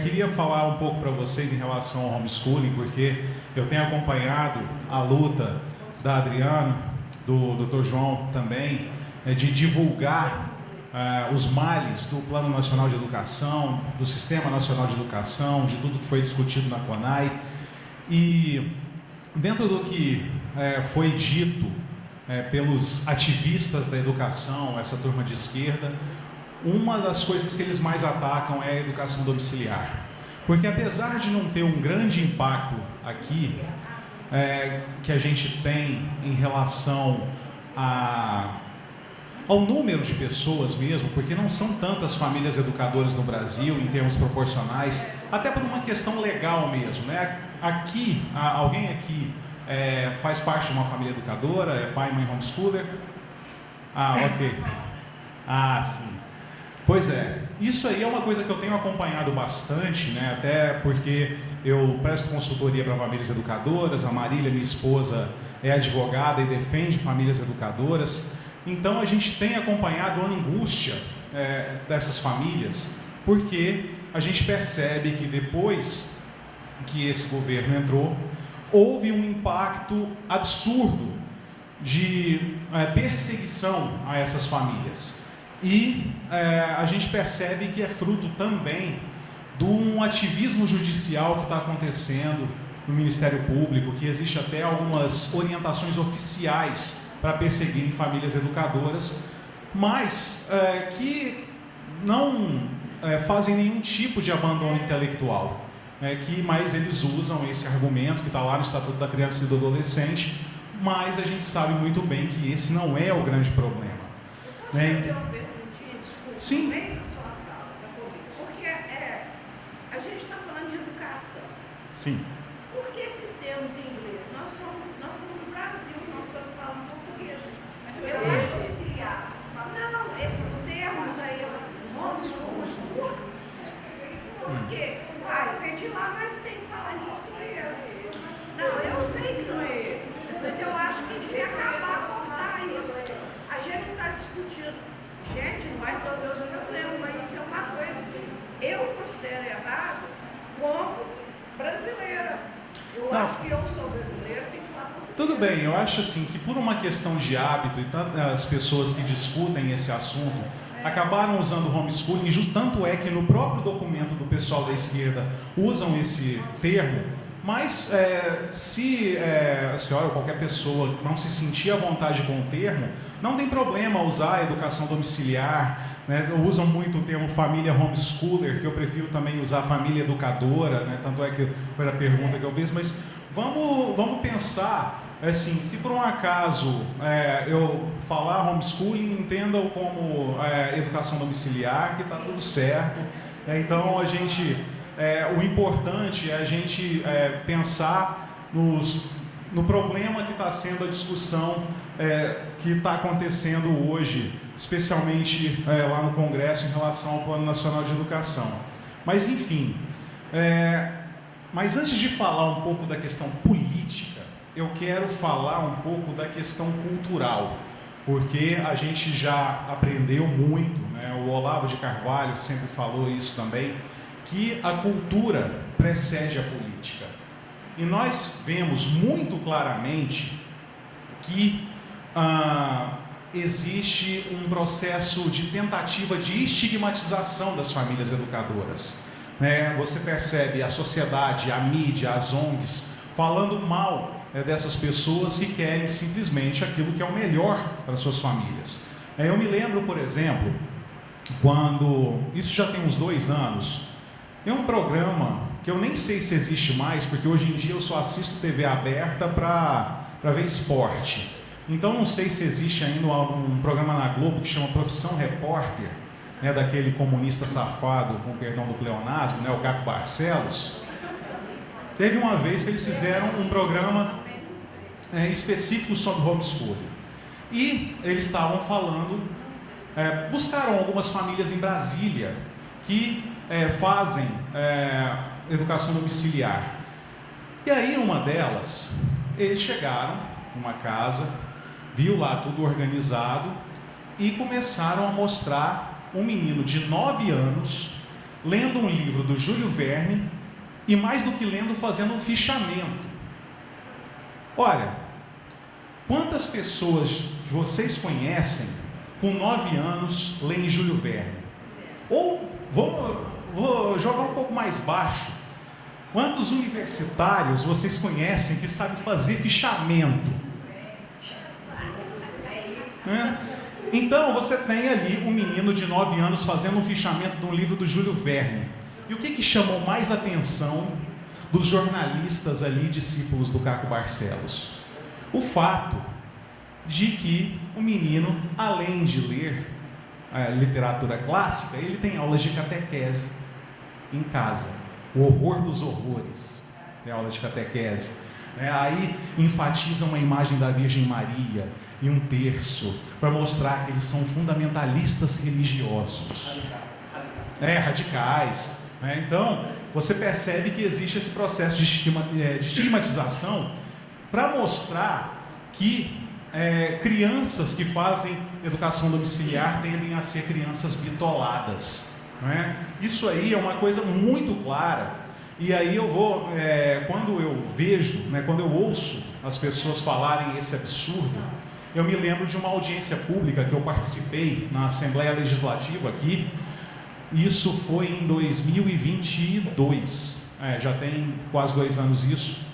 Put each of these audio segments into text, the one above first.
queria falar um pouco para vocês em relação ao homeschooling, porque eu tenho acompanhado a luta da Adriana, do Dr. João também, de divulgar os males do Plano Nacional de Educação, do Sistema Nacional de Educação, de tudo que foi discutido na CONAI. E dentro do que foi dito pelos ativistas da educação, essa turma de esquerda, uma das coisas que eles mais atacam é a educação domiciliar. Porque apesar de não ter um grande impacto aqui, que a gente tem em relação ao número de pessoas mesmo, porque não são tantas famílias educadoras no Brasil em termos proporcionais, até por uma questão legal mesmo, né? Aqui, alguém aqui faz parte de uma família educadora, é pai, mãe, homeschooler? Ah, ok. Ah, sim. Pois é, isso aí é uma coisa que eu tenho acompanhado bastante, né? Até porque eu presto consultoria para famílias educadoras, a Marília, minha esposa, é advogada e defende famílias educadoras. Então a gente tem acompanhado a angústia dessas famílias, porque a gente percebe que depois que esse governo entrou, houve um impacto absurdo de perseguição a essas famílias. E a gente percebe que é fruto também de um ativismo judicial que está acontecendo no Ministério Público, que existe até algumas orientações oficiais para perseguirem famílias educadoras, mas que não fazem nenhum tipo de abandono intelectual, mas eles usam esse argumento que está lá no Estatuto da Criança e do Adolescente, mas a gente sabe muito bem que esse não é o grande problema. Sim. Porque a gente está falando de educação. Sim. Por que esses termos em inglês? Nós estamos no Brasil, nós estamos falando português. Eu acho que não, esses termos aí, homeschool, porque vem de lá, mas tem que falar em português. Não, eu sei que não é ele, mas eu acho que devia acabar, cortar isso. A gente está discutindo. Gente, não vai resolver os problemas, mas isso é uma coisa que eu considero errado como brasileira. Eu acho que eu sou brasileira, tenho que falar português. Tudo bem, eu acho assim que por uma questão de hábito e tantas pessoas que discutem esse assunto acabaram usando o homeschooling, tanto é que no próprio documento do pessoal da esquerda usam esse termo, mas se a senhora ou qualquer pessoa não se sentir à vontade com o termo, não tem problema usar a educação domiciliar, né? Usam muito o termo família homeschooler, que eu prefiro também usar família educadora, né? Tanto é que foi a pergunta que eu fiz, mas vamos pensar, assim, se por um acaso eu falar homeschooling, entendam como educação domiciliar, que está tudo certo, então a gente... o importante é a gente pensar no problema que está sendo a discussão que está acontecendo hoje, especialmente lá no Congresso em relação ao Plano Nacional de Educação. Mas, enfim, mas antes de falar um pouco da questão política, eu quero falar um pouco da questão cultural, porque a gente já aprendeu muito, né? O Olavo de Carvalho sempre falou isso também, que a cultura precede a política. E nós vemos muito claramente que existe um processo de tentativa de estigmatização das famílias educadoras. Você percebe a sociedade, a mídia, as ONGs, falando mal dessas pessoas que querem simplesmente aquilo que é o melhor para suas famílias. Eu me lembro, por exemplo, quando, isso já tem uns 2 anos, tem um programa que eu nem sei se existe mais, porque hoje em dia eu só assisto TV aberta para ver esporte. Então não sei se existe ainda um programa na Globo que chama Profissão Repórter, daquele comunista safado, com perdão do pleonasmo, o Caco Barcelos. Teve uma vez que eles fizeram um programa específico sobre homeschooling. E eles estavam falando, buscaram algumas famílias em Brasília que fazem educação domiciliar. E aí, uma delas, eles chegaram numa casa, viu lá tudo organizado e começaram a mostrar um menino de 9 anos lendo um livro do Júlio Verne e, mais do que lendo, fazendo um fichamento. Olha, quantas pessoas que vocês conhecem com 9 anos leem Júlio Verne? Ou, vou jogar um pouco mais baixo, quantos universitários vocês conhecem que sabem fazer fichamento? Então, você tem ali um menino de 9 anos fazendo um fichamento de um livro do Júlio Verne. E o que chamou mais atenção dos jornalistas ali, discípulos do Caco Barcelos? O fato de que o menino, além de ler literatura clássica, ele tem aulas de catequese em casa. O horror dos horrores, é aula de catequese. Aí enfatiza uma imagem da Virgem Maria e um terço, para mostrar que eles são fundamentalistas religiosos. Radicais. Então, você percebe que existe esse processo de estigmatização para mostrar que crianças que fazem educação domiciliar tendem a ser crianças bitoladas. Isso aí é uma coisa muito clara. E aí eu vou, quando eu vejo, quando eu ouço as pessoas falarem esse absurdo, eu me lembro de uma audiência pública que eu participei na Assembleia Legislativa aqui. Isso foi em 2022, já tem quase 2 anos isso.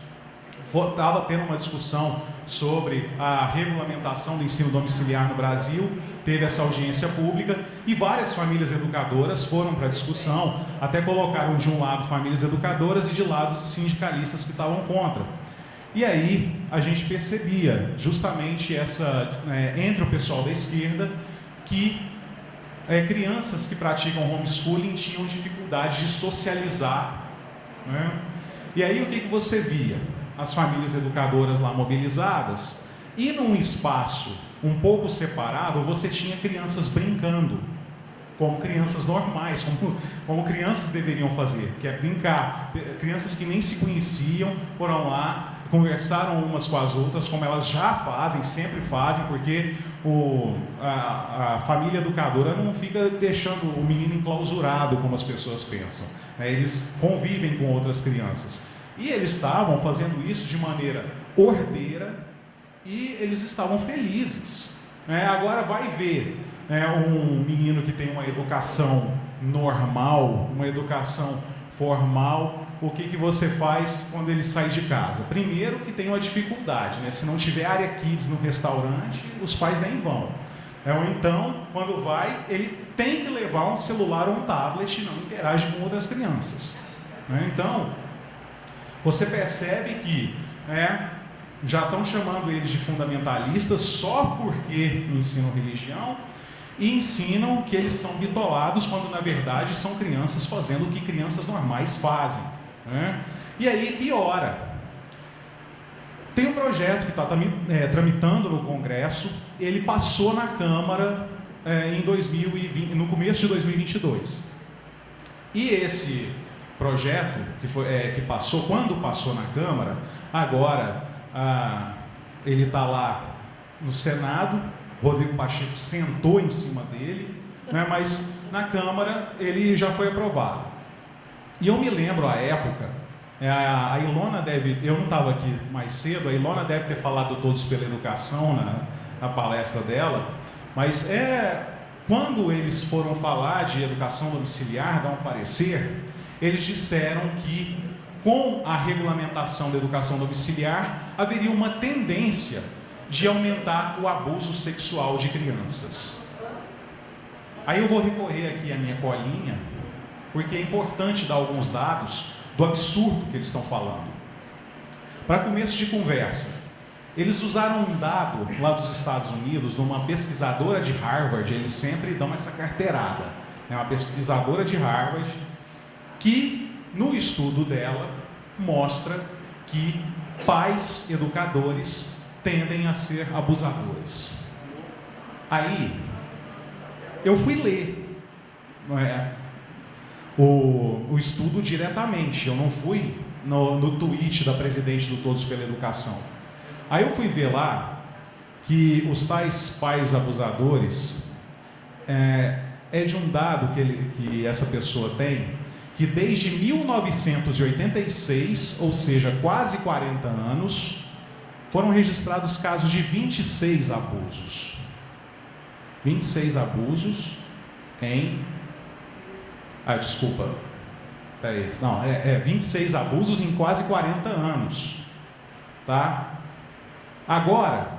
Estava tendo uma discussão sobre a regulamentação do ensino domiciliar no Brasil, teve essa audiência pública e várias famílias educadoras foram para a discussão, até colocaram de um lado famílias educadoras e de lado os sindicalistas que estavam contra. E aí a gente percebia justamente entre o pessoal da esquerda que crianças que praticam homeschooling tinham dificuldade de socializar. E aí o que você via? As famílias educadoras lá mobilizadas, e num espaço um pouco separado você tinha crianças brincando, como crianças normais, como crianças deveriam fazer, que é brincar. Crianças que nem se conheciam foram lá, conversaram umas com as outras, como elas já fazem, sempre fazem, porque a família educadora não fica deixando o menino enclausurado, como as pessoas pensam. Eles convivem com outras crianças. E eles estavam fazendo isso de maneira ordeira e eles estavam felizes. Agora vai ver um menino que tem uma educação normal, uma educação formal, o que você faz quando ele sai de casa? Primeiro que tem uma dificuldade, se não tiver área kids no restaurante, os pais nem vão. Ou então, quando vai, ele tem que levar um celular ou um tablet e não interage com outras crianças. Então, você percebe que já estão chamando eles de fundamentalistas só porque ensinam religião e ensinam que eles são bitolados, quando na verdade são crianças fazendo o que crianças normais fazem. E aí piora. Tem um projeto que está tramitando no Congresso, ele passou na Câmara em 2020, no começo de 2022. E esse projeto que passou, quando passou na Câmara, agora ele está lá no Senado, Rodrigo Pacheco sentou em cima dele, mas na Câmara ele já foi aprovado. E eu me lembro a época, a Ilona eu não estava aqui mais cedo, a Ilona deve ter falado Todos pela Educação na palestra dela, mas quando eles foram falar de educação domiciliar, dar um parecer, eles disseram que com a regulamentação da educação domiciliar haveria uma tendência de aumentar o abuso sexual de crianças. Aí eu vou recorrer aqui à minha colinha, porque é importante dar alguns dados do absurdo que eles estão falando. Para começo de conversa, eles usaram um dado lá dos Estados Unidos, de uma pesquisadora de Harvard, eles sempre dão essa carteirada, uma pesquisadora de Harvard, que no estudo dela mostra que pais educadores tendem a ser abusadores. Aí eu fui ler o estudo diretamente, eu não fui no tweet da presidente do Todos pela Educação. Aí eu fui ver lá que os tais pais abusadores é de um dado que essa pessoa tem, que desde 1986, ou seja, quase 40 anos, foram registrados casos de 26 abusos. 26 abusos em... desculpa. Peraí. Não, 26 abusos em quase 40 anos. Tá? Agora,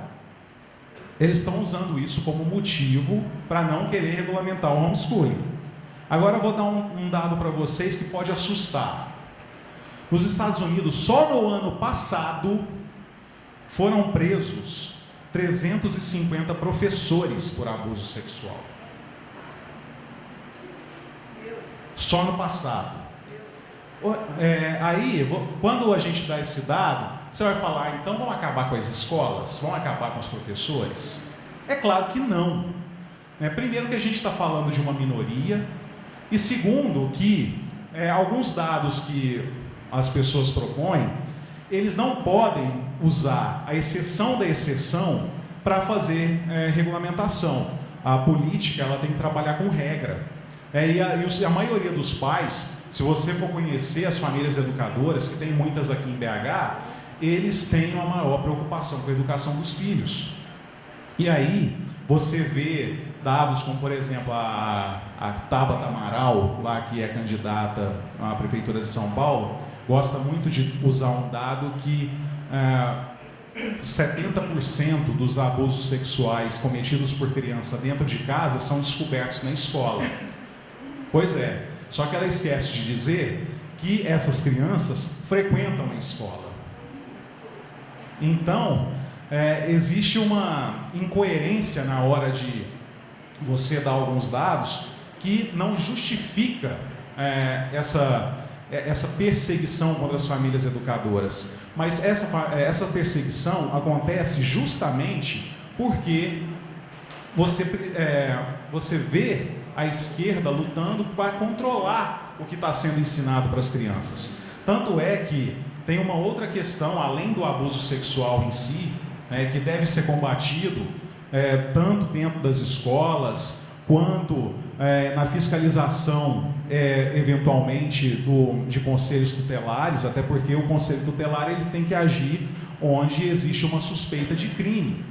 eles estão usando isso como motivo para não querer regulamentar o homeschooling. Agora eu vou dar um dado para vocês que pode assustar. Nos Estados Unidos, só no ano passado, foram presos 350 professores por abuso sexual. Só no passado. Quando a gente dá esse dado, você vai falar, então vão acabar com as escolas? Vão acabar com os professores? É claro que não. Primeiro que a gente está falando de uma minoria, e segundo que alguns dados que as pessoas propõem, eles não podem usar a exceção da exceção para fazer regulamentação. A política ela tem que trabalhar com regra. E a maioria dos pais, se você for conhecer as famílias educadoras, que tem muitas aqui em BH, eles têm uma maior preocupação com a educação dos filhos. E aí, você vê dados como, por exemplo, a Tabata Amaral, lá que é candidata à Prefeitura de São Paulo, gosta muito de usar um dado que 70% dos abusos sexuais cometidos por criança dentro de casa são descobertos na escola. Pois é, só que ela esquece de dizer que essas crianças frequentam a escola. Então, existe uma incoerência na hora de você dar alguns dados que não justifica essa perseguição contra as famílias educadoras. Mas essa perseguição acontece justamente porque você vê a esquerda lutando para controlar o que está sendo ensinado para as crianças. Tanto é que tem uma outra questão, além do abuso sexual em si, que deve ser combatido tanto dentro das escolas, quanto na fiscalização, eventualmente, de conselhos tutelares, até porque o conselho tutelar ele tem que agir onde existe uma suspeita de crime.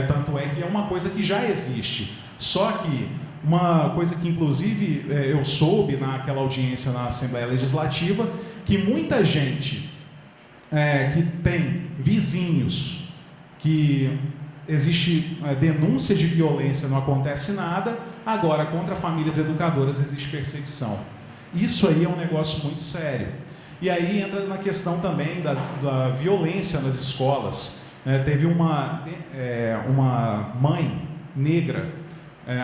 Tanto é que é uma coisa que já existe. Só que uma coisa que, inclusive, eu soube naquela audiência na Assembleia Legislativa, que muita gente que tem vizinhos que existe denúncia de violência, não acontece nada, agora contra famílias educadoras existe perseguição. Isso aí é um negócio muito sério. E aí entra na questão também da violência nas escolas. Teve uma mãe negra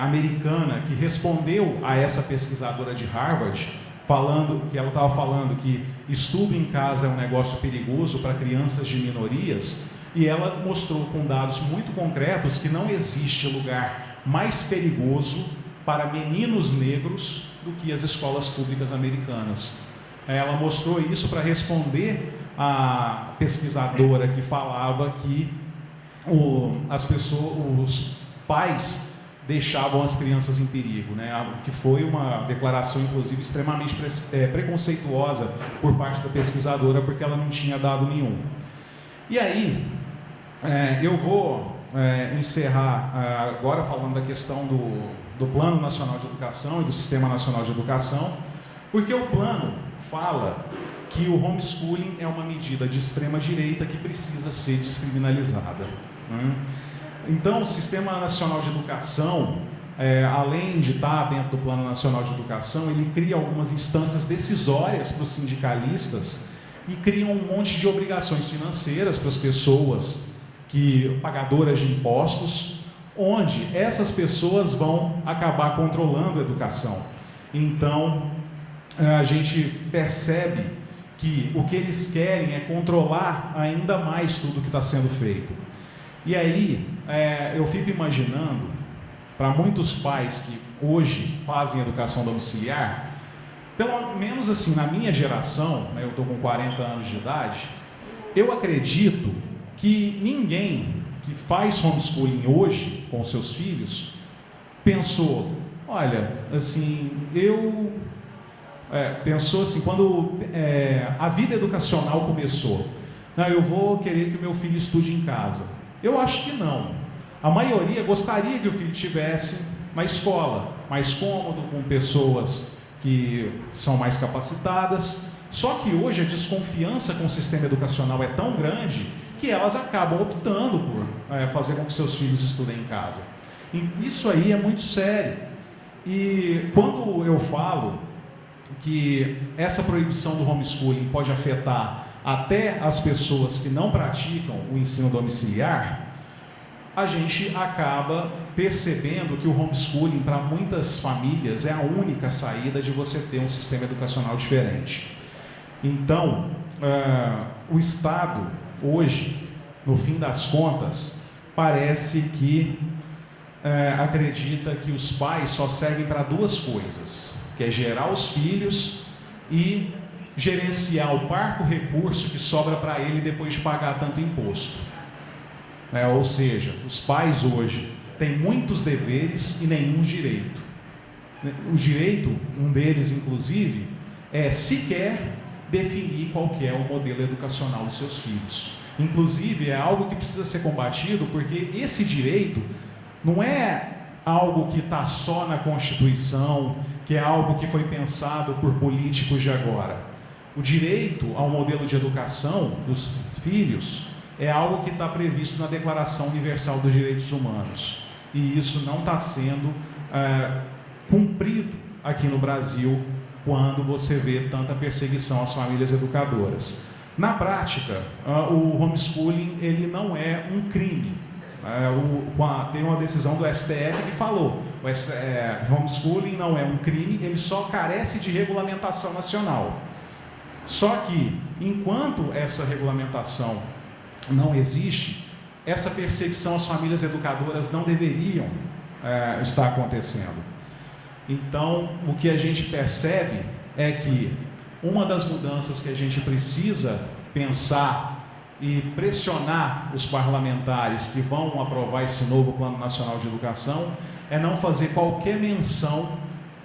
americana que respondeu a essa pesquisadora de Harvard, ela estava falando que estudo em casa é um negócio perigoso para crianças de minorias, e ela mostrou com dados muito concretos que não existe lugar mais perigoso para meninos negros do que as escolas públicas americanas. Ela mostrou isso para responder a pesquisadora que falava que os pais deixavam as crianças em perigo, que foi uma declaração, inclusive, extremamente preconceituosa por parte da pesquisadora, porque ela não tinha dado nenhum. E aí, eu vou encerrar agora falando da questão do Plano Nacional de Educação e do Sistema Nacional de Educação, porque o plano fala que o homeschooling é uma medida de extrema-direita que precisa ser descriminalizada. Então, o Sistema Nacional de Educação, além de estar dentro do Plano Nacional de Educação, ele cria algumas instâncias decisórias para os sindicalistas e cria um monte de obrigações financeiras para as pessoas pagadoras de impostos, onde essas pessoas vão acabar controlando a educação. Então, a gente percebe que o que eles querem é controlar ainda mais tudo que está sendo feito. E aí, eu fico imaginando, para muitos pais que hoje fazem educação domiciliar, pelo menos assim, na minha geração, eu estou com 40 anos de idade, eu acredito que ninguém que faz homeschooling hoje com seus filhos pensou, Olha, assim, eu pensou assim, quando a vida educacional começou, não, eu vou querer que o meu filho estude em casa. Eu acho que não. A maioria gostaria que o filho estivesse na escola, mais cômodo, com pessoas que são mais capacitadas. Só que hoje a desconfiança com o sistema educacional é tão grande que elas acabam optando por fazer com que seus filhos estudem em casa. E isso aí é muito sério. E quando eu falo que essa proibição do homeschooling pode afetar até as pessoas que não praticam o ensino domiciliar, a gente acaba percebendo que o homeschooling, para muitas famílias, é a única saída de você ter um sistema educacional diferente. Então, o Estado, hoje, no fim das contas, parece que acredita que os pais só servem para duas coisas, que é gerar os filhos e gerenciar o parco recurso que sobra para ele depois de pagar tanto imposto. Ou seja, os pais hoje têm muitos deveres e nenhum direito. O direito, um deles inclusive, é sequer definir qual que é o modelo educacional dos seus filhos. Inclusive, é algo que precisa ser combatido, porque esse direito não é algo que está só na Constituição, que é algo que foi pensado por políticos de agora. O direito ao modelo de educação dos filhos é algo que está previsto na Declaração Universal dos Direitos Humanos. E isso não está sendo cumprido aqui no Brasil, quando você vê tanta perseguição às famílias educadoras. Na prática, o homeschooling ele não é um crime. Tem uma decisão do STF que falou, homeschooling não é um crime, ele só carece de regulamentação nacional. Só que, enquanto essa regulamentação não existe, essa perseguição às famílias educadoras não deveriam estar acontecendo. Então, o que a gente percebe é que uma das mudanças que a gente precisa pensar e pressionar os parlamentares que vão aprovar esse novo Plano Nacional de Educação é não fazer qualquer menção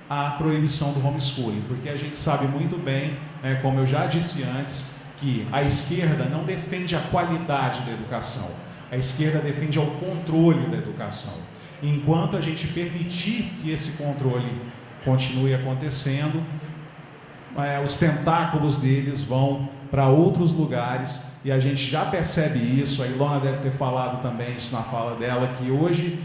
à proibição do homeschooling, porque a gente sabe muito bem, como eu já disse antes, que a esquerda não defende a qualidade da educação, a esquerda defende o controle da educação. E enquanto a gente permitir que esse controle continue acontecendo, os tentáculos deles vão para outros lugares, e a gente já percebe isso. A Ilona deve ter falado também isso na fala dela, que hoje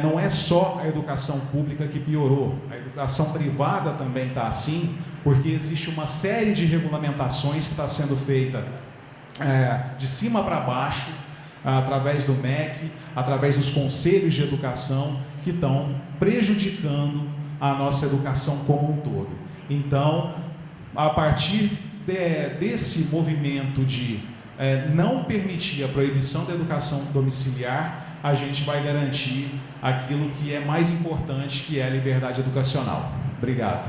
não é só a educação pública que piorou, a educação privada também está assim, porque existe uma série de regulamentações que está sendo feita de cima para baixo, através do MEC, através dos conselhos de educação, que estão prejudicando a nossa educação como um todo. Então, a partir desse movimento de não permitir a proibição da educação domiciliar, a gente vai garantir aquilo que é mais importante, que é a liberdade educacional. Obrigado.